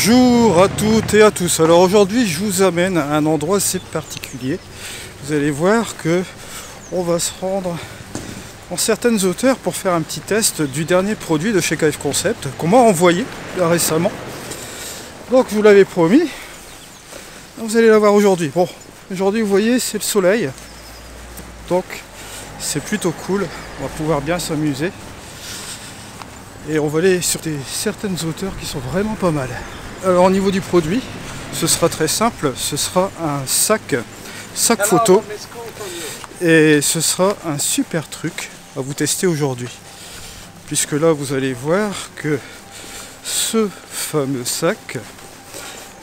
Bonjour à toutes et à tous. Alors aujourd'hui je vous amène à un endroit assez particulier. Vous allez voir que on va se rendre en certaines hauteurs pour faire un petit test du dernier produit de chez KF Concept qu'on m'a envoyé récemment. Donc je vous l'avais promis. Vous allez la voir aujourd'hui. Bon, aujourd'hui vous voyez c'est le soleil. Donc c'est plutôt cool. On va pouvoir bien s'amuser. Et on va aller sur certaines hauteurs qui sont vraiment pas mal. Alors au niveau du produit, ce sera très simple, ce sera un sac photo et ce sera un super truc à vous tester aujourd'hui. Puisque là vous allez voir que ce fameux sac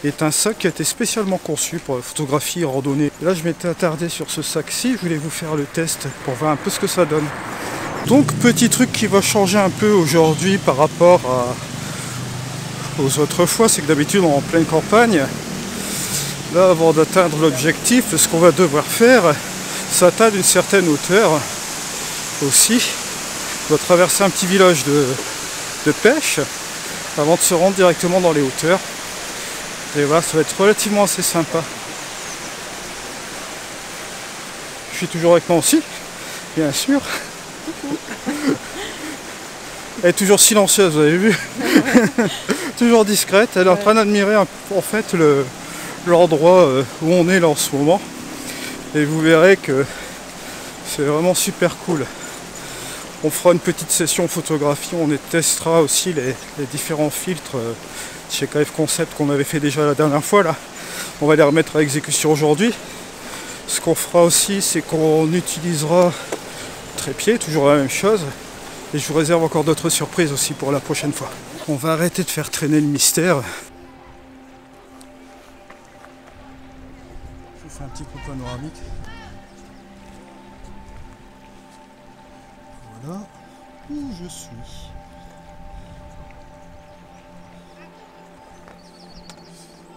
est un sac qui a été spécialement conçu pour la photographie et randonnée. Et là je m'étais attardé sur ce sac-ci, je voulais vous faire le test pour voir un peu ce que ça donne. Donc petit truc qui va changer un peu aujourd'hui par rapport aux autres fois, c'est que d'habitude on est en pleine campagne. Là avant d'atteindre l'objectif, ce qu'on va devoir faire, c'est atteindre une certaine hauteur aussi. On doit traverser un petit village de pêche avant de se rendre directement dans les hauteurs. Et voilà, ça va être relativement assez sympa. Je suis toujours avec moi aussi, bien sûr. Elle est toujours silencieuse, vous avez vu. Toujours discrète. Elle est en train d'admirer en fait l'endroit où on est là en ce moment. Et vous verrez que c'est vraiment super cool. On fera une petite session photographie. On testera aussi les différents filtres chez KF Concept qu'on avait fait déjà la dernière fois. Là, on va les remettre à exécution aujourd'hui. Ce qu'on fera aussi, c'est qu'on utilisera trépied, toujours la même chose. Et je vous réserve encore d'autres surprises aussi pour la prochaine fois. On va arrêter de faire traîner le mystère. Je vous fais un petit coup panoramique. Voilà où je suis.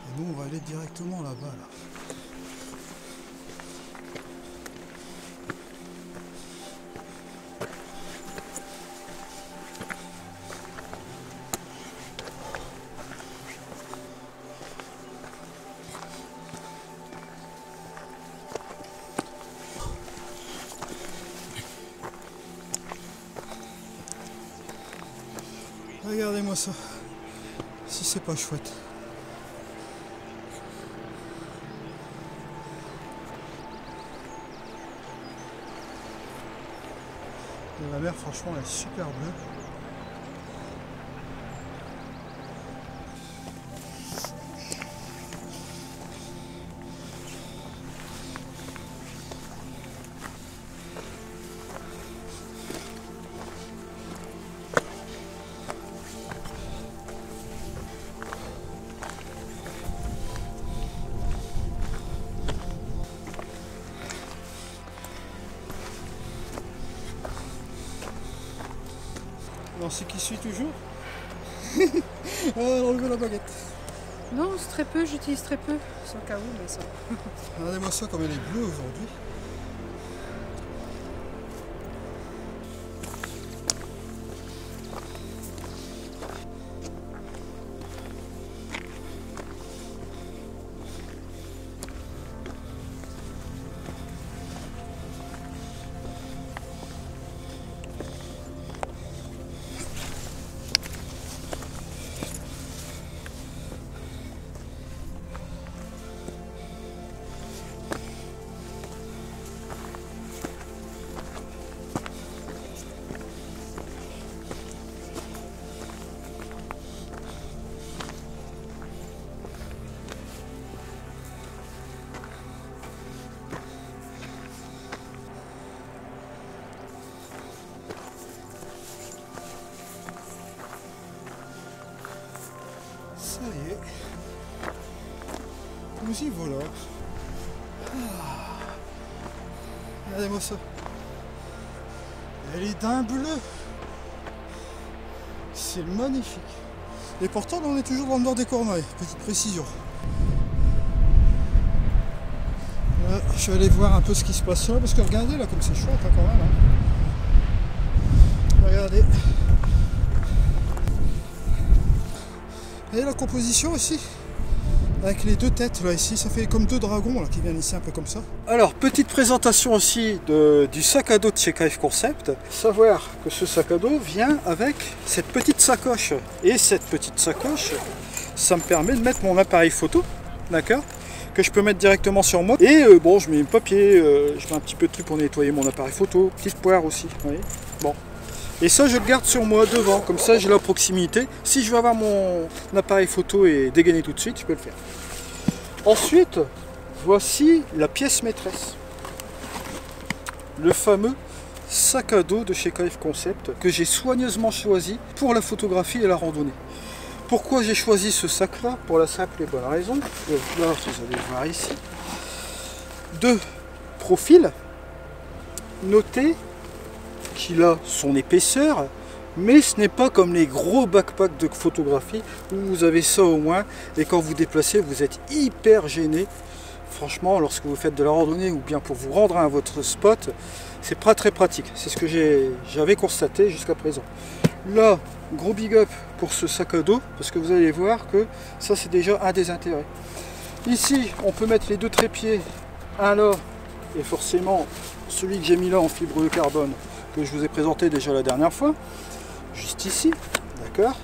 Et nous on va aller directement là-bas là. Regardez-moi ça, si c'est pas chouette. Et la mer franchement elle est super bleue. Non, c'est qui suit toujours. Enlever la baguette. Non, c'est très peu, j'utilise très peu. C'est au cas où, mais ça. Regardez-moi ça comme elle est bleue aujourd'hui. Ça y est, nous y voilà. Regardez-moi ça. Elle est d'un bleu. C'est magnifique. Et pourtant, on est toujours dans le nord des Cornouailles. Petite précision. Je vais aller voir un peu ce qui se passe là, parce que regardez là comme c'est chouette hein, quand même. Hein. Regardez. Vous voyez la composition ici? Avec les deux têtes là ici, ça fait comme deux dragons là, qui viennent ici un peu comme ça. Alors petite présentation aussi du sac à dos de chez KF Concept. Savoir que ce sac à dos vient avec cette petite sacoche. Et cette petite sacoche, ça me permet de mettre mon appareil photo, d'accord, que je peux mettre directement sur moi. Et bon, je mets un papier, je mets un petit peu de truc pour nettoyer mon appareil photo, petite poire aussi, vous voyez. Bon. Et ça, je le garde sur moi devant, comme ça j'ai la proximité. Si je veux avoir mon appareil photo et dégainer tout de suite, je peux le faire. Ensuite, voici la pièce maîtresse. Le fameux sac à dos de chez KF Concept que j'ai soigneusement choisi pour la photographie et la randonnée. Pourquoi j'ai choisi ce sac-là? Pour la simple et bonne raison. Là, vous allez le voir ici. De profil, notez qu'il a son épaisseur, mais ce n'est pas comme les gros backpacks de photographie où vous avez ça au moins et quand vous déplacez vous êtes hyper gêné. Franchement, lorsque vous faites de la randonnée ou bien pour vous rendre à votre spot, c'est pas très pratique. C'est ce que j'avais constaté jusqu'à présent. Là, gros big up pour ce sac à dos parce que vous allez voir que ça c'est déjà un des intérêts. Ici on peut mettre les deux trépieds, un là et forcément celui que j'ai mis là en fibre de carbone que je vous ai présenté déjà la dernière fois, juste ici, d'accord.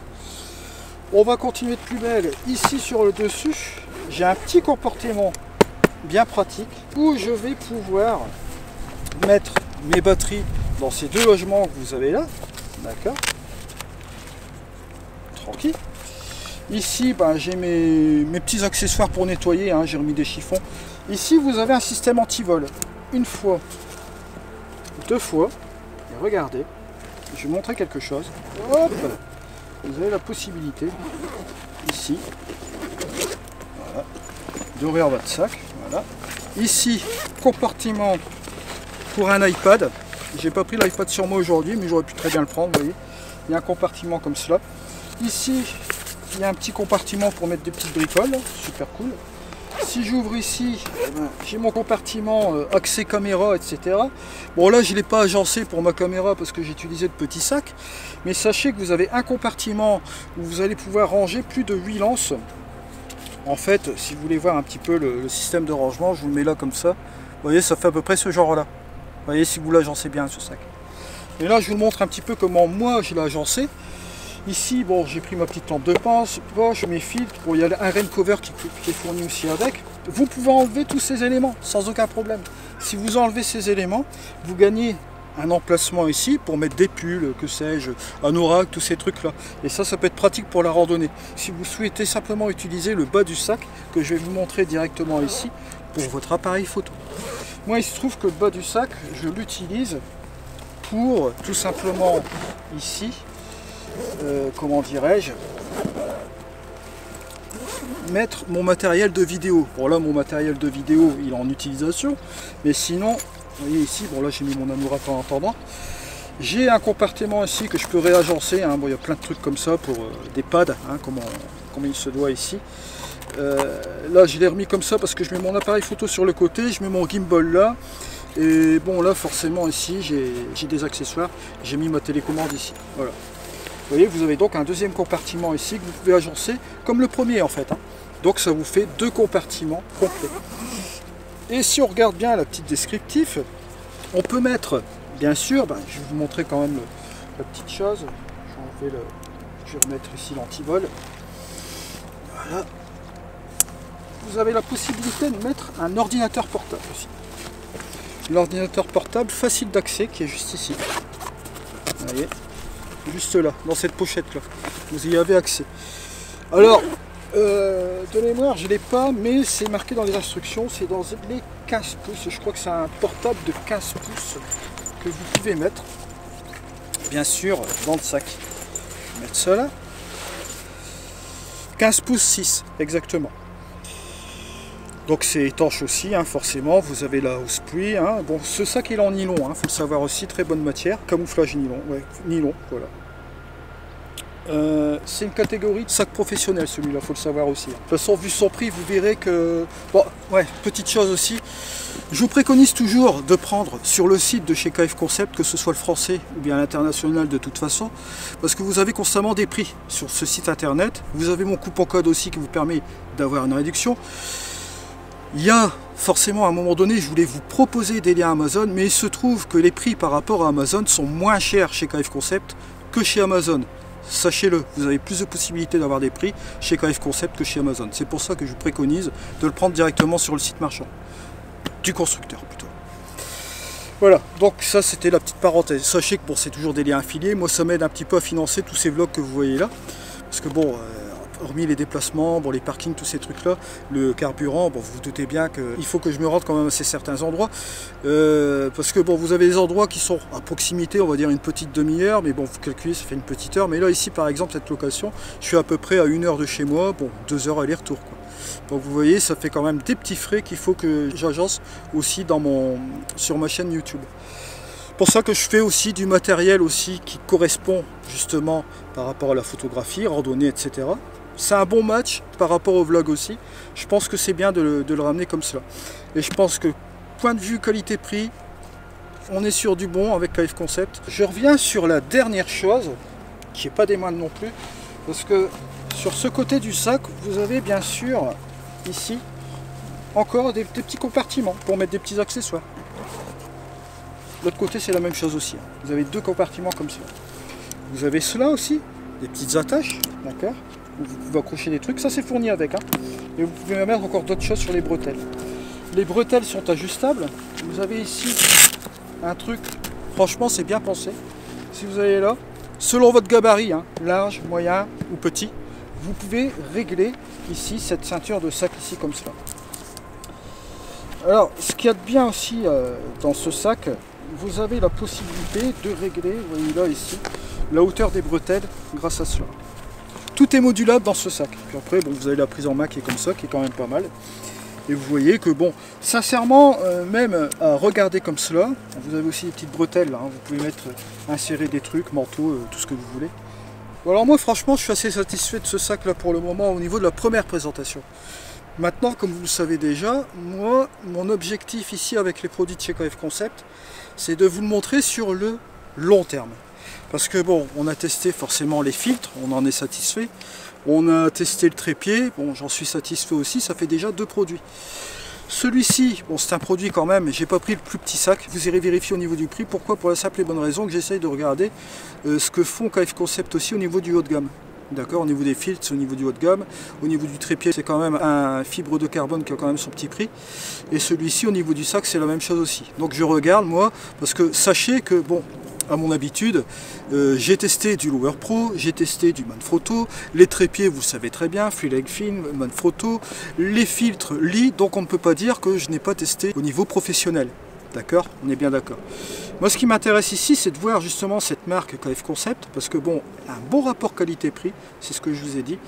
On va continuer de plus belle. Ici sur le dessus, j'ai un petit compartiment bien pratique où je vais pouvoir mettre mes batteries dans ces deux logements que vous avez là, d'accord, tranquille. Ici, ben, j'ai mes petits accessoires pour nettoyer, hein, j'ai remis des chiffons. Ici, vous avez un système anti-vol. Une fois, deux fois. Et regardez, je vais vous montrer quelque chose. Hop, vous avez la possibilité, ici, voilà, d'ouvrir votre sac. Voilà. Ici, compartiment pour un iPad. J'ai pas pris l'iPad sur moi aujourd'hui, mais j'aurais pu très bien le prendre, vous voyez. Il y a un compartiment comme cela. Ici, il y a un petit compartiment pour mettre des petites bricoles, super cool. Si j'ouvre ici, j'ai mon compartiment accès caméra, etc. Bon là je ne l'ai pas agencé pour ma caméra parce que j'ai utilisé de petits sacs. Mais sachez que vous avez un compartiment où vous allez pouvoir ranger plus de 8 lances. En fait, si vous voulez voir un petit peu le système de rangement, je vous le mets là comme ça. Vous voyez, ça fait à peu près ce genre là. Vous voyez, si vous l'agencez bien ce sac. Et là je vous montre un petit peu comment moi je l'ai agencé. Ici, bon, j'ai pris ma petite lampe de poche, mes filtres. Bon, il y a un rain cover qui est fourni aussi avec. Vous pouvez enlever tous ces éléments sans aucun problème. Si vous enlevez ces éléments, vous gagnez un emplacement ici pour mettre des pulls, que sais-je, un oracle, tous ces trucs-là. Et ça peut être pratique pour la randonnée. Si vous souhaitez simplement utiliser le bas du sac, que je vais vous montrer directement ici, pour votre appareil photo. Moi, il se trouve que le bas du sac, je l'utilise pour tout simplement ici. Comment dirais-je, mettre mon matériel de vidéo. Bon là mon matériel de vidéo il est en utilisation, mais sinon vous voyez ici, bon là j'ai mis mon amourette en attendant, j'ai un compartiment ici que je peux réagencer, hein. Bon il y a plein de trucs comme ça pour des pads, hein, comme il se doit ici. Là je l'ai remis comme ça parce que je mets mon appareil photo sur le côté, je mets mon gimbal là. Et bon là forcément ici j'ai des accessoires, j'ai mis ma télécommande ici, voilà. Vous voyez, vous avez donc un deuxième compartiment ici que vous pouvez agencer comme le premier en fait, hein. Donc ça vous fait deux compartiments complets. Et si on regarde bien la petite descriptif, on peut mettre, bien sûr, ben, je vais vous montrer quand même la petite chose. Je vais remettre ici l'antivol. Voilà. Vous avez la possibilité de mettre un ordinateur portable aussi. L'ordinateur portable facile d'accès qui est juste ici. Vous voyez, juste là, dans cette pochette là. Vous y avez accès. Alors, de mémoire, je ne l'ai pas, mais c'est marqué dans les instructions, c'est dans les 15 pouces. Je crois que c'est un portable de 15 pouces que vous pouvez mettre, bien sûr, dans le sac. Je vais mettre ça là. 15 pouces 6, exactement. Donc c'est étanche aussi, hein, forcément, vous avez la housse pluie. Hein. Bon, ce sac il est en nylon, hein, faut le savoir aussi, très bonne matière, camouflage nylon, ouais, nylon, voilà. c'est une catégorie de sac professionnel celui-là, faut le savoir aussi. De toute façon, vu son prix, vous verrez que... Bon, ouais, petite chose aussi. Je vous préconise toujours de prendre sur le site de chez KF Concept, que ce soit le français ou bien l'international de toute façon, parce que vous avez constamment des prix sur ce site internet. Vous avez mon coupon code aussi qui vous permet d'avoir une réduction. Il y a forcément à un moment donné, je voulais vous proposer des liens Amazon, mais il se trouve que les prix par rapport à Amazon sont moins chers chez KF Concept que chez Amazon. Sachez-le, vous avez plus de possibilités d'avoir des prix chez KF Concept que chez Amazon. C'est pour ça que je vous préconise de le prendre directement sur le site marchand. Du constructeur plutôt. Voilà, donc ça c'était la petite parenthèse. Sachez que bon, c'est toujours des liens affiliés. Moi ça m'aide un petit peu à financer tous ces vlogs que vous voyez là. Parce que bon, hormis les déplacements, bon, les parkings, tous ces trucs là, le carburant, bon, vous vous doutez bien qu'il faut que je me rende quand même à certains endroits. Parce que bon, vous avez des endroits qui sont à proximité, on va dire une petite demi-heure, mais bon, vous calculez, ça fait une petite heure. Mais là ici par exemple, cette location, je suis à peu près à 1 heure de chez moi, bon, 2 heures aller-retour quoi. Donc vous voyez, ça fait quand même des petits frais qu'il faut que j'agence aussi sur ma chaîne YouTube. Pour ça que je fais aussi du matériel aussi qui correspond justement par rapport à la photographie, randonnée, etc. C'est un bon match par rapport au vlog aussi. Je pense que c'est bien de le ramener comme cela. Et je pense que point de vue qualité-prix, on est sur du bon avec KF Concept. Je reviens sur la dernière chose, qui n'est pas des moindres non plus, parce que sur ce côté du sac, vous avez bien sûr ici encore des petits compartiments pour mettre des petits accessoires. De l'autre côté, c'est la même chose aussi. Vous avez 2 compartiments comme ça. Vous avez cela aussi, des petites attaches, d'accord, où vous pouvez accrocher des trucs. Ça, c'est fourni avec. Hein. Et vous pouvez mettre encore d'autres choses sur les bretelles. Les bretelles sont ajustables. Vous avez ici un truc, franchement, c'est bien pensé. Si vous allez là, selon votre gabarit, hein, large, moyen ou petit, vous pouvez régler ici cette ceinture de sac ici comme cela. Alors, ce qu'il y a de bien aussi dans ce sac, vous avez la possibilité de régler, vous voyez là ici, la hauteur des bretelles grâce à cela. Tout est modulable dans ce sac. Puis après, bon, vous avez la prise en main qui est comme ça, qui est quand même pas mal. Et vous voyez que bon, sincèrement, même à regarder comme cela, vous avez aussi des petites bretelles, là, hein, vous pouvez mettre, insérer des trucs, manteaux, tout ce que vous voulez. Bon, alors moi franchement, je suis assez satisfait de ce sac là pour le moment au niveau de la première présentation. Maintenant, comme vous le savez déjà, moi, mon objectif ici avec les produits de chez KF Concept, c'est de vous le montrer sur le long terme. Parce que bon, on a testé forcément les filtres, on en est satisfait. On a testé le trépied, bon, j'en suis satisfait aussi, ça fait déjà 2 produits. Celui-ci, bon, c'est un produit quand même, j'ai pas pris le plus petit sac, vous irez vérifier au niveau du prix. Pourquoi? Pour la simple et bonne raison que j'essaye de regarder ce que font KF Concept aussi au niveau du haut de gamme. D'accord, au niveau des filtres, au niveau du haut de gamme, au niveau du trépied, c'est quand même un fibre de carbone qui a quand même son petit prix. Et celui-ci, au niveau du sac, c'est la même chose aussi. Donc je regarde, moi, parce que sachez que, bon, à mon habitude, j'ai testé du Lower Pro, j'ai testé du Manfrotto, les trépieds, vous le savez très bien, Free Leg Film, Manfrotto, les filtres Lee, donc on ne peut pas dire que je n'ai pas testé au niveau professionnel. D'accord? On est bien d'accord. Moi, ce qui m'intéresse ici, c'est de voir justement cette marque KF Concept, parce que bon, elle a un bon rapport qualité-prix, c'est ce que je vous ai dit.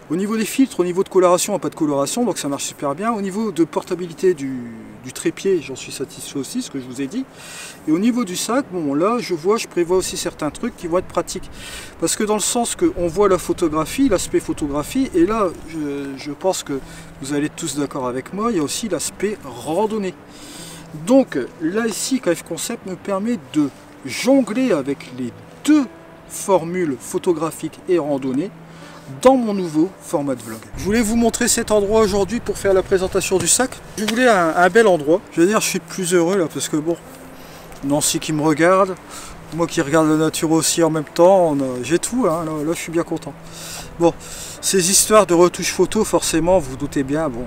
Au niveau des filtres, au niveau de coloration, pas de coloration, donc ça marche super bien. Au niveau de portabilité du trépied, j'en suis satisfait aussi, ce que je vous ai dit. Et au niveau du sac, bon là, je prévois aussi certains trucs qui vont être pratiques. Parce que dans le sens qu'on voit la photographie, l'aspect photographie, et là, je pense que vous allez être tous d'accord avec moi, il y a aussi l'aspect randonnée. Donc là ici, KF Concept me permet de jongler avec les 2 formules photographiques et randonnée dans mon nouveau format de vlog. Je voulais vous montrer cet endroit aujourd'hui pour faire la présentation du sac. Je voulais un bel endroit. Je veux dire, je suis plus heureux là parce que bon, Nancy qui me regarde, moi qui regarde la nature aussi en même temps, j'ai tout, hein, là je suis bien content. Bon, ces histoires de retouches photo, forcément, vous vous doutez bien, bon,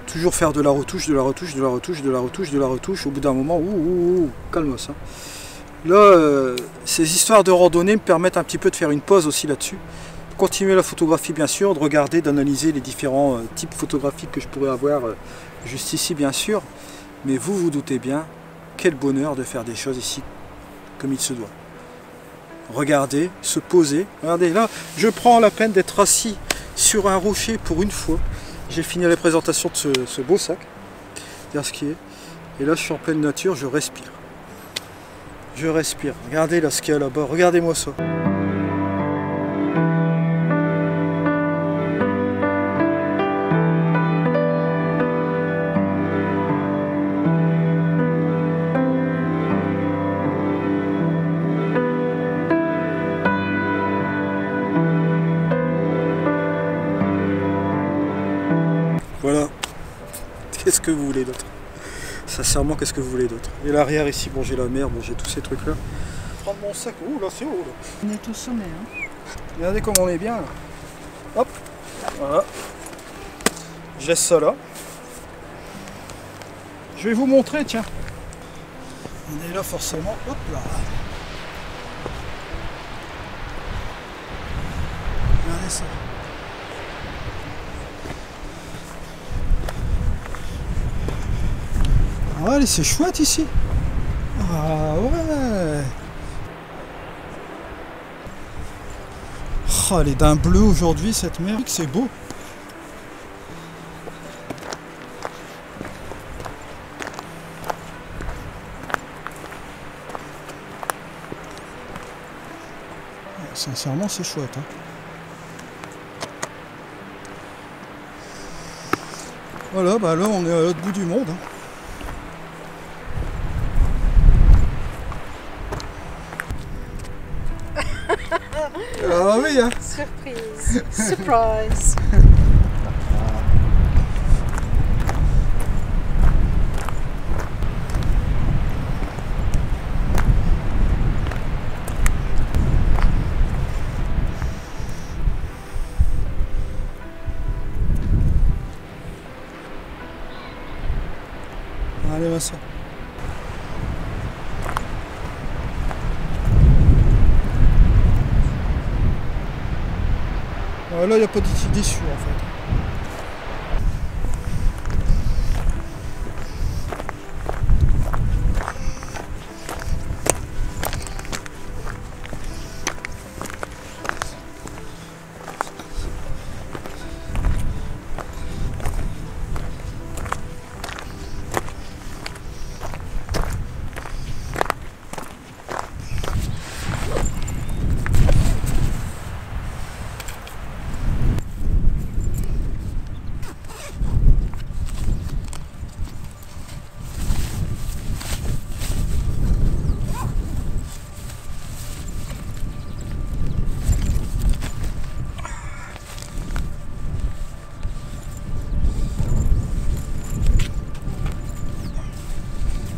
toujours faire de la retouche, de la retouche, de la retouche, de la retouche, de la retouche, au bout d'un moment, calme-toi. Là, ces histoires de randonnée me permettent un petit peu de faire une pause aussi là-dessus. Continuer la photographie bien sûr, de regarder, d'analyser les différents types photographiques que je pourrais avoir juste ici bien sûr. Mais vous vous doutez bien, quel bonheur de faire des choses ici comme il se doit. Regardez, se poser. Regardez là, je prends la peine d'être assis sur un rocher pour une fois. J'ai fini la présentation de ce beau sac. Regardez ce qui est. Et là je suis en pleine nature, je respire. Je respire. Regardez là ce qu'il y a là-bas, regardez-moi ça. Voilà. Qu'est-ce que vous voulez d'autre? Sincèrement, qu'est-ce que vous voulez d'autre? Et l'arrière ici, bon j'ai la mer, bon j'ai tous ces trucs là. Prendre mon sac, ouh là c'est haut là. On est au sommet. Hein. Regardez comme on est bien là. Hop, voilà. Je laisse ça là. Je vais vous montrer, tiens. On est là forcément, hop là. Regardez ça. Ah ouais, c'est chouette ici. Ah ouais. Oh, elle est d'un bleu aujourd'hui cette mer, c'est beau. Sincèrement, c'est chouette. Hein. Voilà, bah là on est à l'autre bout du monde. Hein. Ah oui, hein. Surprise. Surprise. Allez, va ça. Là, il n'y a pas d'issue en fait.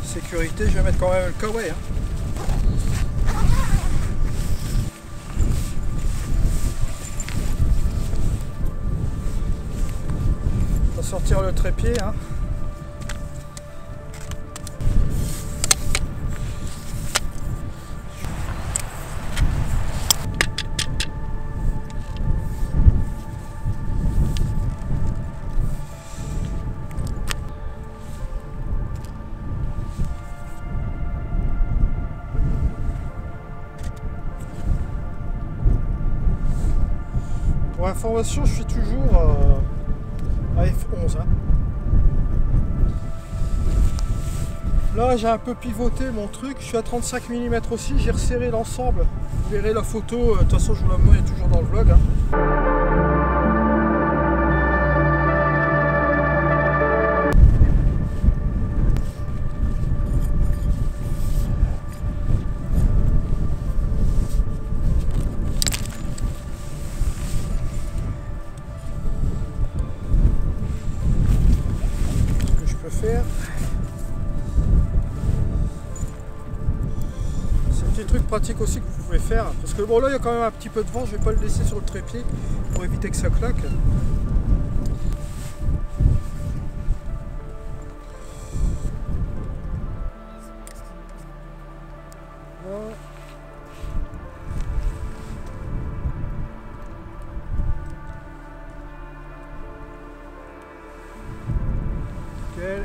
Sécurité, je vais mettre quand même le kawaii. Hein. On va sortir le trépied. Hein. Pour information, je suis toujours à F11. Hein. Là, j'ai un peu pivoté mon truc. Je suis à 35 mm aussi. J'ai resserré l'ensemble. Vous verrez la photo. De toute façon, je vous la mets toujours dans le vlog. Hein. Faire. C'est un petit truc pratique aussi que vous pouvez faire parce que bon là il y a quand même un petit peu de vent, je vais pas le laisser sur le trépied pour éviter que ça claque. Voilà. Attention.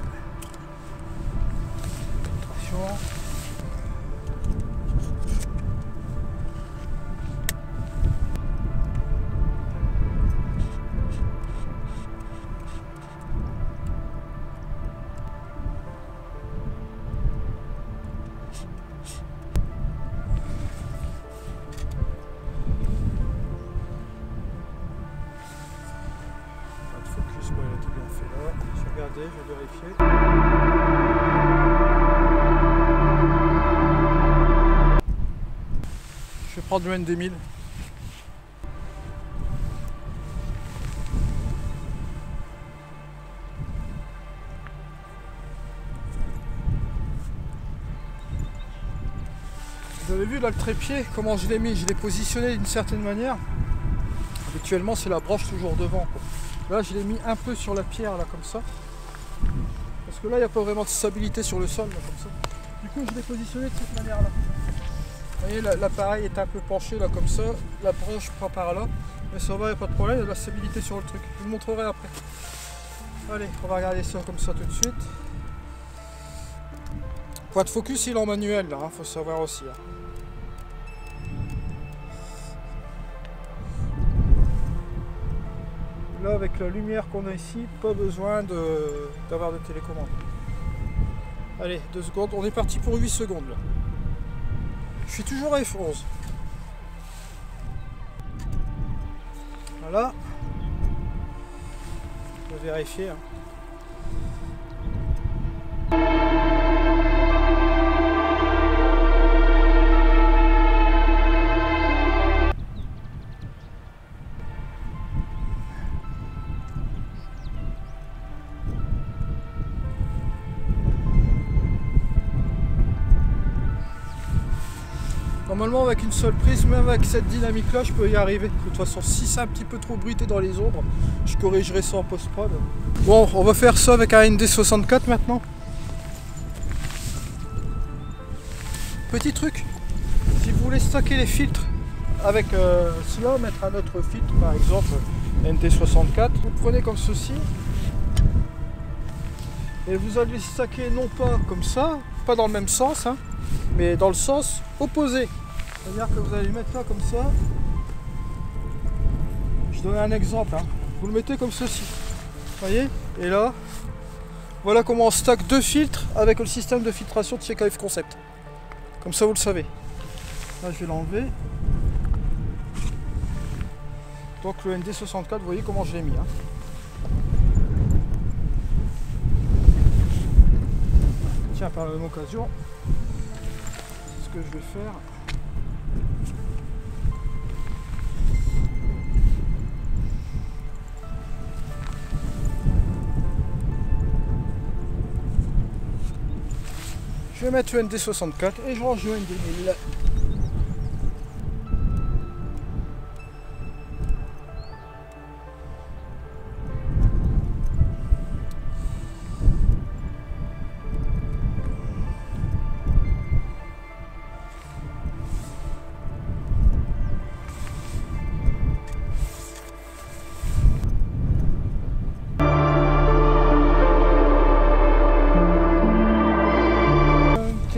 Pas de focus, bon, il a tout bien fait là. Je vais regarder, je vais vérifier. Je vais prendre le N2000. Vous avez vu là le trépied, comment je l'ai mis, je l'ai positionné d'une certaine manière. Habituellement c'est la broche toujours devant, quoi. Là je l'ai mis un peu sur la pierre là comme ça. Parce que là il n'y a pas vraiment de stabilité sur le sol là, comme ça. Du coup je l'ai positionné de cette manière là. Vous voyez l'appareil est un peu penché là comme ça, la broche prend par là. Mais ça va, il n'y a pas de problème, il y a de la stabilité sur le truc. Je vous le montrerai après. Allez, on va regarder ça comme ça tout de suite. Point de focus il est en manuel là, faut savoir aussi. Hein. Là avec la lumière qu'on a ici, pas besoin d'avoir de télécommande. Allez, 2 secondes, on est parti pour 8 secondes là. Je suis toujours à F11. Voilà. On va vérifier. Hein. Normalement avec une seule prise, même avec cette dynamique là, je peux y arriver. De toute façon, si c'est un petit peu trop bruité dans les ombres, je corrigerai ça en post-prod. Bon, on va faire ça avec un ND64 maintenant. Petit truc, si vous voulez stocker les filtres avec cela, mettre un autre filtre, par exemple ND64, vous prenez comme ceci. Et vous allez stocker non pas comme ça, pas dans le même sens, hein, mais dans le sens opposé. C'est-à-dire que vous allez le mettre là comme ça. Je donne un exemple. Hein. Vous le mettez comme ceci. Vous voyez? Et là, voilà comment on stocke 2 filtres avec le système de filtration de chez KF Concept. Comme ça, vous le savez. Là, je vais l'enlever. Donc le ND64, vous voyez comment je l'ai mis. Hein. Tiens, par la même occasion, ce que je vais faire. Je vais mettre le ND64 et je range le ND1000.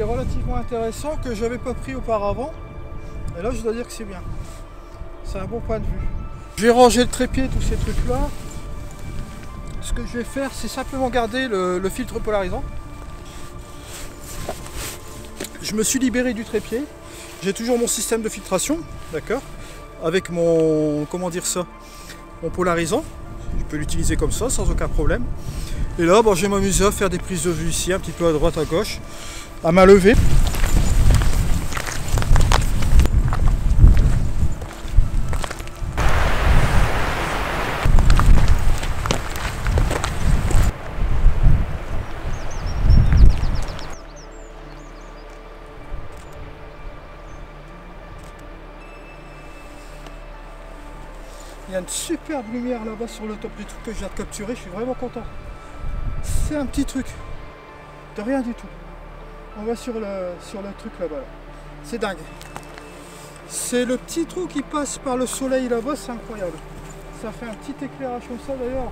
Relativement intéressant que j'avais pas pris auparavant, et là je dois dire que c'est bien, c'est un bon point de vue. Je vais ranger le trépied, tous ces trucs là. Ce que je vais faire, c'est simplement garder le filtre polarisant. Je me suis libéré du trépied, j'ai toujours mon système de filtration, d'accord, avec mon, comment dire ça, mon polarisant. Je peux l'utiliser comme ça sans aucun problème. Et là bon, je vais m'amuser à faire des prises de vue ici, un petit peu à droite à gauche, à main levée. Il y a une superbe lumière là-bas sur le top du truc que je viens de capturer, je suis vraiment content. C'est un petit truc, de rien du tout. On va sur le truc là-bas. Là. C'est dingue. C'est le petit trou qui passe par le soleil là-bas, c'est incroyable. Ça fait un petit éclairage comme ça d'ailleurs.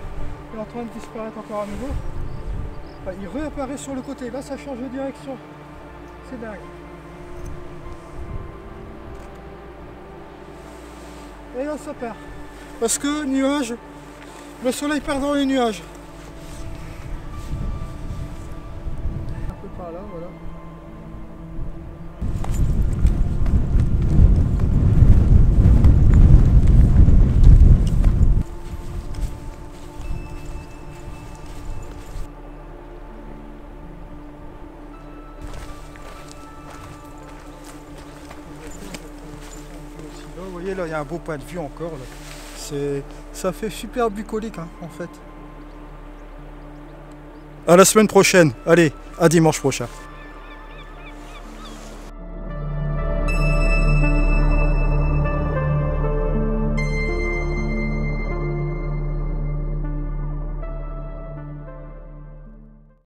Il est en train de disparaître encore à nouveau. Enfin, il réapparaît sur le côté. Là, ça change de direction. C'est dingue. Et là, ça perd. Parce que nuage, le soleil perd dans les nuages. Un peu par là, voilà. Vous voyez là, il y a un beau point de vue encore. Ça fait super bucolique hein, en fait. À la semaine prochaine. Allez, à dimanche prochain.